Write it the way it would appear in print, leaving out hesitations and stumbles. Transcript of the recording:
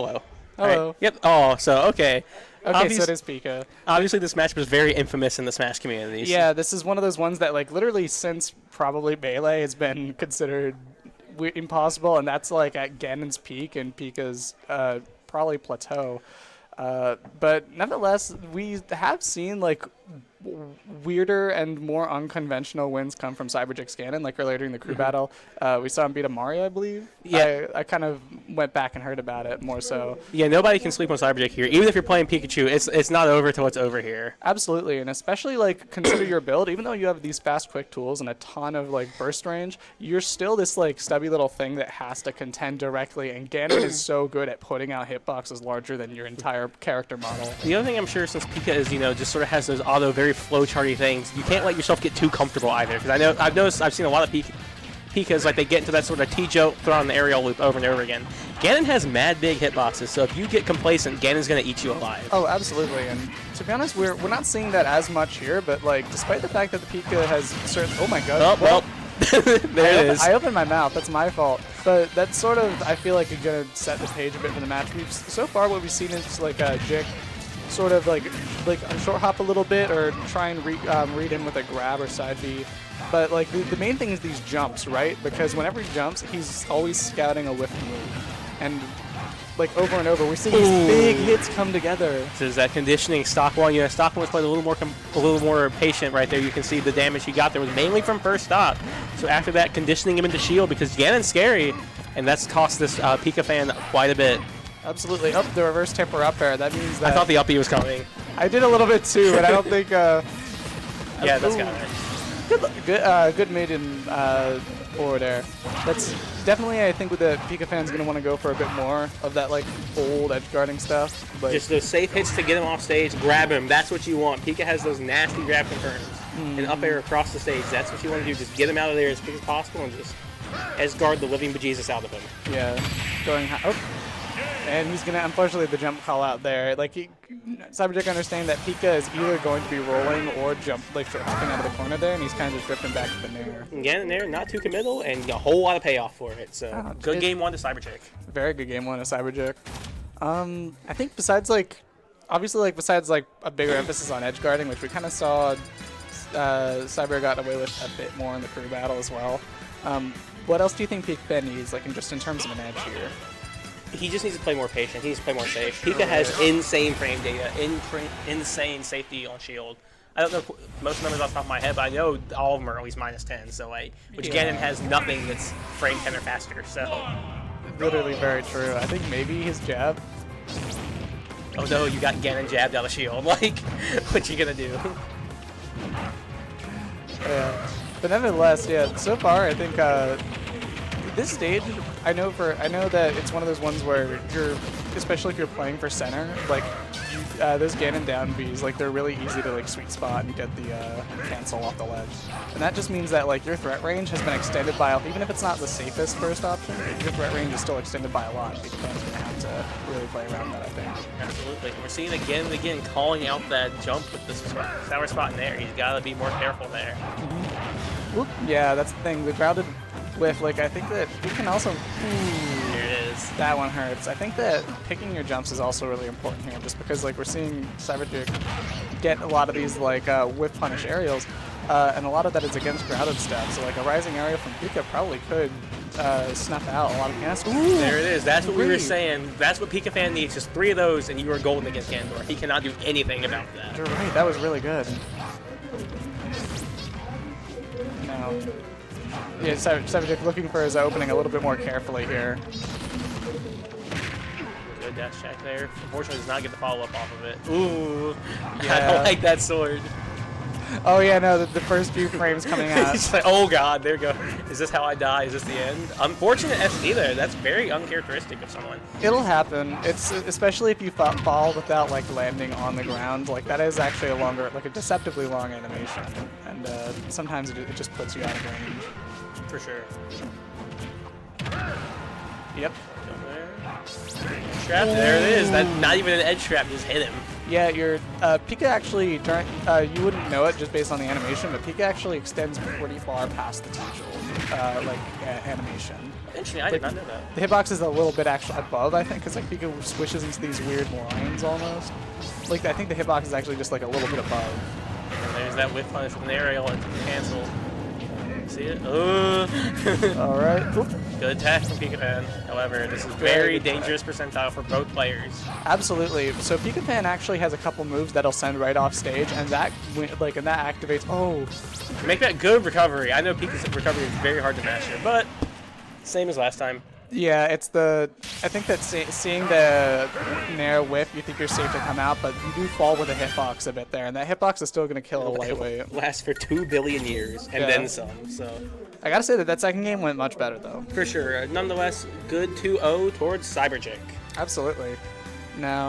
Hello. Hello. Right. Yep. Oh, so okay. Okay, so it is Pika. Obviously, this matchup is very infamous in the Smash community. Yeah, this is one of those ones that, like, literally since probably Melee has been considered impossible, and that's, like, at Ganon's peak and Pika's probably plateau. But nevertheless, we have seen, like, weirder and more unconventional wins come from CyberJick's Ganon, like earlier during the crew battle. We saw him beat a Mario, I believe. Yeah. I kind of went back and heard about it more so. Yeah, nobody can sleep on CyberJick here. Even if you're playing Pikachu, it's not over till it's over here. Absolutely, and especially, like, consider your build. Even though you have these fast, quick tools and a ton of, like, burst range, you're still this, like, stubby little thing that has to contend directly, and Ganon is so good at putting out hitboxes larger than your entire character model. The other thing I'm sure, since Pika is, just sort of has those auto, very flowcharty things, you can't let yourself get too comfortable either. Because I've seen a lot of Pikas, like, they get into that sort of T-joke, throw on the aerial loop over and over again. Ganon has mad big hitboxes, so if you get complacent, Ganon's going to eat you alive. Oh, absolutely, and to be honest, we're not seeing that as much here, but, like, despite the fact that the Pika has certain... Oh my god. Oh, well, there it is. I opened my mouth, that's my fault. But that's sort of, I feel like, going to set the page a bit for the match. So far, what we've seen is, like, Jick sort of, like short hop a little bit, or try and read him with a grab or side B. But, like, the main thing is these jumps, right? Because whenever he jumps, he's always scouting a whiff move. And, like, over and over, we're seeing these big hits come together. This is that conditioning Stock 1. Stock 1 was playing a little more patient right there. You can see the damage he got there was mainly from first stock. So after that, conditioning him into shield, because Ganon's scary, and that's cost this Pika fan quite a bit. Absolutely. Oh, the reverse temper up air. That means that... I thought the uppie was coming. I did a little bit too, but I don't think... yeah, that's got it. Good mid in forward air. That's definitely, I think, with the Pika fan's going to want to go for a bit more of that, like, old edge guarding stuff. But just those safe hits to get him off stage, grab him. That's what you want. Pika has those nasty grab confirms. And up air across the stage. That's what you want to do. Just get him out of there as quick as possible and just edge guard the living bejesus out of him. Yeah. Going high. Oh. And he's going to, unfortunately, the jump call out there. Like, CyberJick understanding that Pika is either going to be rolling or short hopping out of the corner there, and he's kind of just drifting back to the nair. Again, there, not too committal, and a whole lot of payoff for it. So, good game one to CyberJick. Very good game one to CyberJick. I think besides, like, obviously, like, besides, like, a bigger emphasis on edge guarding, which we kind of saw Cyber got away with a bit more in the crew battle as well. What else do you think Pika needs, like, in terms of an edge here? He just needs to play more patient. He needs to play more safe. Pika has insane frame data, insane safety on shield. I don't know most numbers off the top of my head, but I know all of them are at least -10. So, like, which Ganon has nothing that's frame 10 or faster. So, literally very true. I think maybe his jab. Oh no, you got Ganon jabbed out of shield. Like, what you gonna do? Yeah, but nevertheless, yeah. So far, I think. This stage, I know that it's one of those ones where especially if you're playing for center, like, those Ganon down Bs, like, they're really easy to, like, sweet spot and get the cancel off the ledge. And that just means that, like, your threat range has been extended by, even if it's not the safest first option, your threat range is still extended by a lot. Because you're going to have to really play around that, I think. Absolutely. We're seeing again and again calling out that jump with this sour spot in there. He's got to be more careful there. Whoop. Yeah, that's the thing. The grounded whiff, like, I think that we can also... Here it is. That one hurts. I think that picking your jumps is also really important here, just because, like, we're seeing CyberJick get a lot of these, like, whiff punish aerials, and a lot of that is against grounded stuff. So, like, a rising aerial from Pika probably could snuff out a lot of canister. There it is. That's what we were saying. That's what Pika fan needs. Just 3 of those, and you are golden against Ganondorf. He cannot do anything about that. You're right. That was really good. No. Yeah, CyberJick looking for his opening a little bit more carefully here. Good dash check there. Unfortunately, does not get the follow-up off of it. Ooh, yeah. I don't like that sword. Oh yeah, no, the first few frames coming out. It's like, oh god, there we go. Is this how I die? Is this the end? Unfortunate SD there. That's very uncharacteristic of someone. It'll happen. It's especially if you fall without, like, landing on the ground. Like, that is actually a deceptively long animation, and sometimes it just puts you out of range. For sure. Yep. Trap. There it is. That not even an edge trap, just hit him. Yeah, your Pika actually you wouldn't know it just based on the animation, but Pika actually extends pretty far past the T-Jolt, animation. Interesting, I did not know that. The hitbox is a little bit actually above, I think, because like Pika swishes into these weird lines almost. Like I think the hitbox is actually just like a little bit above. And there's that whiff punish from the aerial and cancel. See it? All right. Oop. Good attack from Pikafan. However, this is very dangerous percentile for both players. Absolutely. So Pikafan actually has a couple moves that'll send right off stage, and that activates. Oh. Make that good recovery. I know Pika's recovery is very hard to master, but same as last time. Yeah, it's the. I think that seeing the Nair whiff, you think you're safe to come out, but you do fall with a hitbox a bit there, and that hitbox is still going to kill a lightweight. It lasts for 2 billion years and then some. So I gotta say that second game went much better though. For sure. Nonetheless, good 2-0 towards CyberJick. Absolutely. Now.